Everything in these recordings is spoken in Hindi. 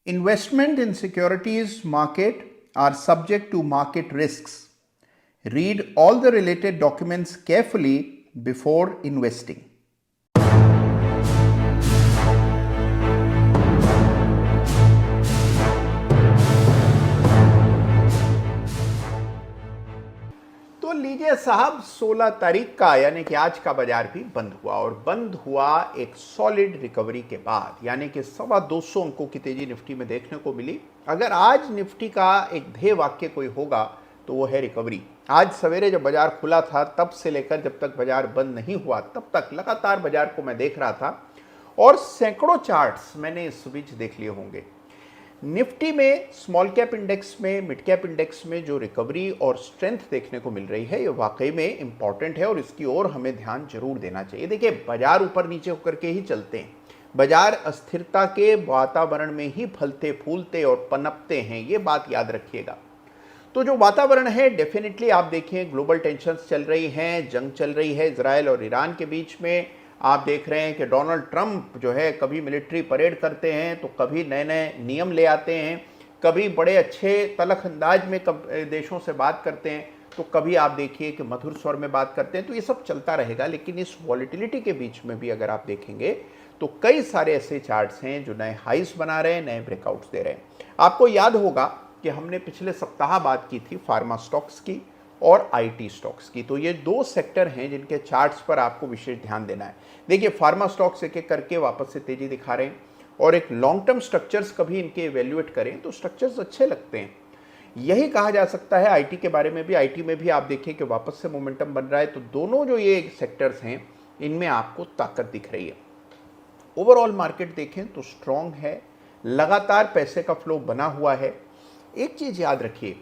Investment in securities market are subject to market risks. Read all the related documents carefully before investing. तो लीजिए साहब, 16 तारीख का यानी कि आज का बाजार भी बंद हुआ और बंद हुआ एक सॉलिड रिकवरी के बाद, यानी कि 225 अंकों की तेजी निफ्टी में देखने को मिली। अगर आज निफ्टी का एक ध्येय वाक्य कोई होगा तो वो है रिकवरी। आज सवेरे जब बाजार खुला था तब से लेकर जब तक बाजार बंद नहीं हुआ तब तक लगातार बाजार को मैं देख रहा था और सैकड़ों चार्ट्स मैंने इस बीच देख लिए होंगे। निफ्टी में स्मॉल कैप इंडेक्स में, मिड कैप इंडेक्स में जो रिकवरी और स्ट्रेंथ देखने को मिल रही है ये वाकई में इंपॉर्टेंट है और इसकी ओर हमें ध्यान जरूर देना चाहिए। देखिए, बाजार ऊपर नीचे होकर के ही चलते हैं, बाजार अस्थिरता के वातावरण में ही फलते फूलते और पनपते हैं, ये बात याद रखिएगा। तो जो वातावरण है डेफिनेटली आप देखिए, ग्लोबल टेंशंस चल रही हैं, जंग चल रही है इजराइल और ईरान के बीच में। आप देख रहे हैं कि डोनाल्ड ट्रंप जो है कभी मिलिट्री परेड करते हैं तो कभी नए नए नियम ले आते हैं, कभी बड़े अच्छे तलख अंदाज में देशों से बात करते हैं, तो कभी आप देखिए कि मधुर स्वर में बात करते हैं। तो ये सब चलता रहेगा, लेकिन इस वॉलेटिलिटी के बीच में भी अगर आप देखेंगे तो कई सारे ऐसे चार्ट्स हैं जो नए हाइस बना रहे हैं, नए ब्रेकआउट्स दे रहे हैं। आपको याद होगा कि हमने पिछले सप्ताह बात की थी फार्मा स्टॉक्स की और आईटी स्टॉक्स की। तो ये दो सेक्टर हैं जिनके चार्ट्स पर आपको विशेष ध्यान देना है। देखिए, फार्मा स्टॉक्स एक एक करके वापस से तेजी दिखा रहे हैं और एक लॉन्ग टर्म स्ट्रक्चर्स कभी इनके इवेल्युएट करें तो स्ट्रक्चर्स अच्छे लगते हैं। यही कहा जा सकता है आईटी के बारे में भी। आईटी में भी आप देखिए कि वापस से मोमेंटम बन रहा है। तो दोनों जो ये सेक्टर्स हैं इनमें आपको ताकत दिख रही है। ओवरऑल मार्केट देखें तो स्ट्रांग है, लगातार पैसे का फ्लो बना हुआ है। एक चीज याद रखिए,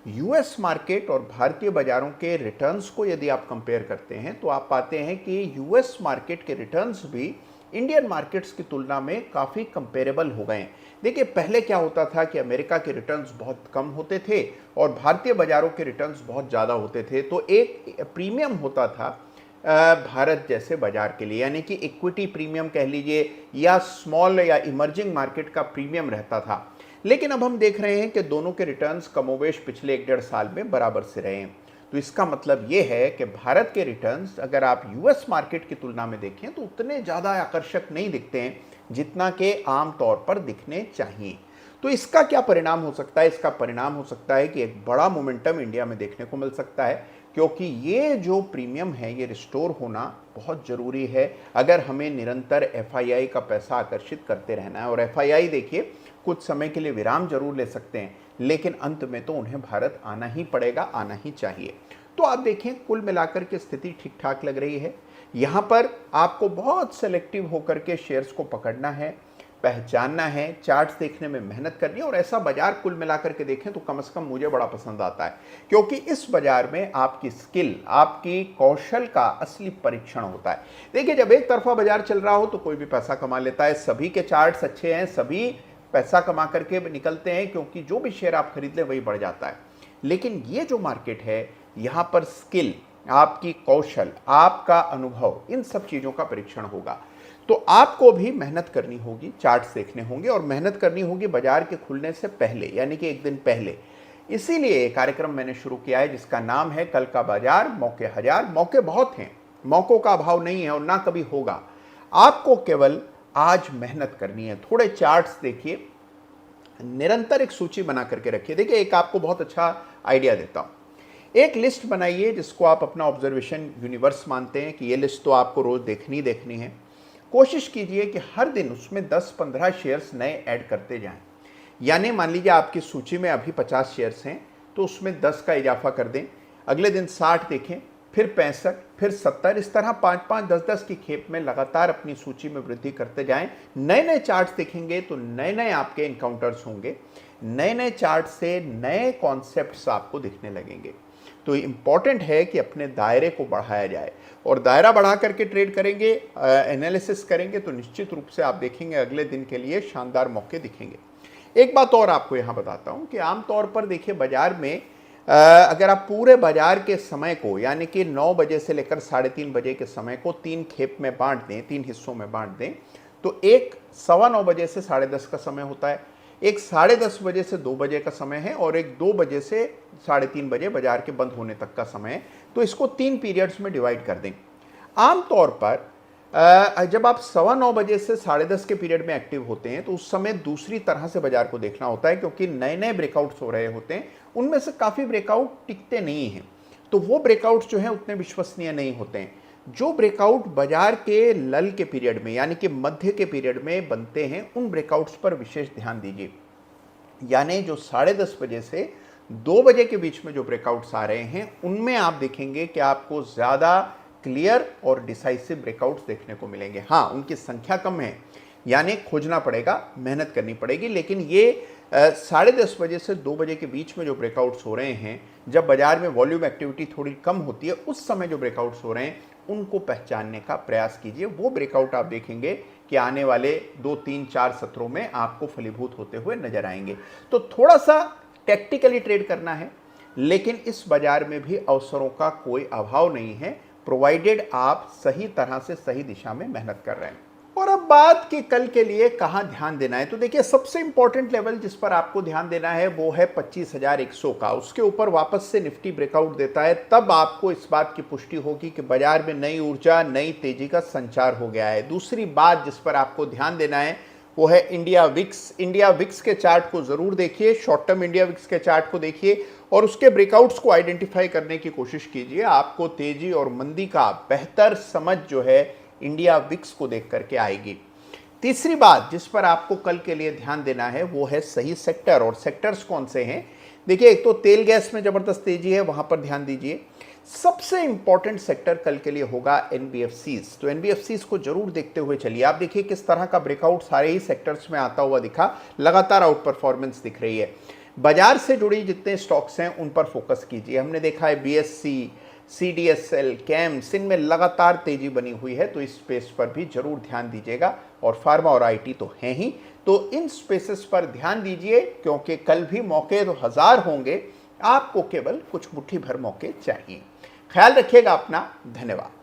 यूएस मार्केट और भारतीय बाजारों के रिटर्न्स को यदि आप कंपेयर करते हैं तो आप पाते हैं कि यूएस मार्केट के रिटर्न्स भी इंडियन मार्केट्स की तुलना में काफ़ी कंपेरेबल हो गए हैं। देखिए, पहले क्या होता था कि अमेरिका के रिटर्न्स बहुत कम होते थे और भारतीय बाजारों के रिटर्न्स बहुत ज़्यादा होते थे। तो एक प्रीमियम होता था भारत जैसे बाजार के लिए, यानी कि इक्विटी प्रीमियम कह लीजिए या स्मॉल या इमर्जिंग मार्केट का प्रीमियम रहता था। लेकिन अब हम देख रहे हैं कि दोनों के रिटर्न्स कमोवेश पिछले 1-1.5 साल में बराबर से रहे हैं। तो इसका मतलब ये है कि भारत के रिटर्न्स अगर आप यूएस मार्केट की तुलना में देखें तो उतने ज़्यादा आकर्षक नहीं दिखते हैं जितना कि आम तौर पर दिखने चाहिए। तो इसका क्या परिणाम हो सकता है? इसका परिणाम हो सकता है कि एक बड़ा मोमेंटम इंडिया में देखने को मिल सकता है, क्योंकि ये जो प्रीमियम है ये रिस्टोर होना बहुत ज़रूरी है अगर हमें निरंतर एफआईआई का पैसा आकर्षित करते रहना है। और एफआईआई देखिए कुछ समय के लिए विराम जरूर ले सकते हैं, लेकिन अंत में तो उन्हें भारत आना ही पड़ेगा, आना ही चाहिए। तो आप देखें, कुल मिलाकर के स्थिति ठीक ठाक लग रही है। यहाँ पर आपको बहुत सेलेक्टिव होकर के शेयर्स को पकड़ना है, पहचानना है, चार्ट्स देखने में मेहनत करनी है। और ऐसा बाजार कुल मिलाकर के देखें तो कम से कम मुझे बड़ा पसंद आता है, क्योंकि इस बाजार में आपकी स्किल, आपकी कौशल का असली परीक्षण होता है। देखिए, जब एक तरफा बाजार चल रहा हो तो कोई भी पैसा कमा लेता है, सभी के चार्ट्स अच्छे हैं, सभी पैसा कमा करके निकलते हैं, क्योंकि जो भी शेयर आप खरीद लें वही बढ़ जाता है। लेकिन ये जो मार्केट है यहाँ पर स्किल, आपकी कौशल, आपका अनुभव, इन सब चीज़ों का परीक्षण होगा। तो आपको भी मेहनत करनी होगी, चार्ट्स देखने होंगे और मेहनत करनी होगी बाजार के खुलने से पहले, यानी कि एक दिन पहले। इसीलिए ये कार्यक्रम मैंने शुरू किया है जिसका नाम है कल का बाजार मौके हजार। मौके बहुत हैं, मौकों का अभाव नहीं है और ना कभी होगा। आपको केवल आज मेहनत करनी है। थोड़े चार्ट्स देखिए, निरंतर एक सूची बना करके रखिए। देखिए, एक आपको बहुत अच्छा आइडिया देता हूं। एक लिस्ट बनाइए जिसको आप अपना ऑब्जर्वेशन यूनिवर्स मानते हैं कि ये लिस्ट तो आपको रोज देखनी है। कोशिश कीजिए कि हर दिन उसमें 10-15 शेयर्स नए ऐड करते जाएं। यानी मान लीजिए आपकी सूची में अभी 50 शेयर्स हैं तो उसमें 10 का इजाफा कर दें। अगले दिन 60 देखें, फिर 65, फिर 70, इस तरह 5-5, 10-10 की खेप में लगातार अपनी सूची में वृद्धि करते जाएं। नए नए चार्ट्स देखेंगे तो नए नए आपके इनकाउंटर्स होंगे, नए नए चार्ट से नए कॉन्सेप्ट्स आपको दिखने लगेंगे। तो इंपॉर्टेंट है कि अपने दायरे को बढ़ाया जाए और दायरा बढ़ा करके ट्रेड करेंगे, एनालिसिस करेंगे तो निश्चित रूप से आप देखेंगे अगले दिन के लिए शानदार मौके दिखेंगे। एक बात और आपको यहाँ बताता हूँ कि आमतौर पर देखिए बाजार में अगर आप पूरे बाजार के समय को, यानी कि 9 बजे से लेकर 3:30 बजे के समय को 3 खेप में बांट दें, 3 हिस्सों में बांट दें, तो एक 9:15 बजे से 10:30 का समय होता है, एक 10:30 बजे से 2 बजे का समय है और एक 2 बजे से 3:30 बजे बाजार के बंद होने तक का समय है। तो इसको 3 पीरियड्स में डिवाइड कर दें। आमतौर पर जब आप 9:15 बजे से 10:30 के पीरियड में एक्टिव होते हैं तो उस समय दूसरी तरह से बाजार को देखना होता है, क्योंकि नए नए ब्रेकआउट्स हो रहे होते हैं। उनमें से काफ़ी ब्रेकआउट टिकते नहीं हैं, तो वो ब्रेकआउट्स जो हैं उतने विश्वसनीय नहीं होते हैं। जो ब्रेकआउट बाजार के लल के पीरियड में यानी कि मध्य के पीरियड में बनते हैं, उन ब्रेकआउट्स पर विशेष ध्यान दीजिए। यानी जो 10:30 बजे से 2 बजे के बीच में जो ब्रेकआउट्स आ रहे हैं, उनमें आप देखेंगे कि आपको ज़्यादा क्लियर और डिसाइसिव ब्रेकआउट्स देखने को मिलेंगे। हाँ, उनकी संख्या कम है, यानी खोजना पड़ेगा, मेहनत करनी पड़ेगी, लेकिन ये 10:30 बजे से 2 बजे के बीच में जो ब्रेकआउट्स हो रहे हैं, जब बाजार में वॉल्यूम एक्टिविटी थोड़ी कम होती है, उस समय जो ब्रेकआउट्स हो रहे हैं उनको पहचानने का प्रयास कीजिए। वो ब्रेकआउट आप देखेंगे कि आने वाले 2, 3, 4 सत्रों में आपको फलीभूत होते हुए नजर आएंगे। तो थोड़ा सा टेक्टिकली ट्रेड करना है, लेकिन इस बाजार में भी अवसरों का कोई अभाव नहीं है, प्रोवाइडेड आप सही तरह से सही दिशा में मेहनत कर रहे हैं। और अब बात कि कल के लिए कहां ध्यान देना है, तो देखिए सबसे इंपॉर्टेंट लेवल जिस पर आपको ध्यान देना है वो है 25,100 का। उसके ऊपर वापस से निफ्टी ब्रेकआउट देता है, तब आपको इस बात की पुष्टि होगी कि बाजार में नई ऊर्जा, नई तेजी का संचार हो गया है। दूसरी बात जिस पर आपको ध्यान देना है वो है इंडिया विक्स। इंडिया विक्स के चार्ट को जरूर देखिए, शॉर्ट टर्म इंडिया विक्स के चार्ट को देखिए और उसके ब्रेकआउट्स को आइडेंटिफाई करने की कोशिश कीजिए। आपको तेजी और मंदी का बेहतर समझ जो है इंडिया विक्स को देख करके आएगी। तीसरी बात जिस पर आपको कल के लिए ध्यान देना है वो है सही सेक्टर। और सेक्टर्स कौन से हैं? देखिए, एक तो तेल गैस में जबरदस्त तेजी है, वहां पर ध्यान दीजिए। सबसे इंपॉर्टेंट सेक्टर कल के लिए होगा एनबीएफसीज। तो एनबीएफसीज को जरूर देखते हुए चलिए। आप देखिए किस तरह का ब्रेकआउट सारे ही सेक्टर्स में आता हुआ दिखा, लगातार आउट परफॉर्मेंस दिख रही है। बाजार से जुड़ी जितने स्टॉक्स हैं उन पर फोकस कीजिए। हमने देखा है बीएससी, सीडीएसएल, कैम्स, इनमें लगातार तेजी बनी हुई है, तो इस स्पेस पर भी जरूर ध्यान दीजिएगा। और फार्मा और आईटी तो हैं ही, तो इन स्पेसेस पर ध्यान दीजिए, क्योंकि कल भी मौके तो 1000 होंगे, आपको केवल कुछ मुट्ठी भर मौके चाहिए। ख्याल रखिएगा अपना। धन्यवाद।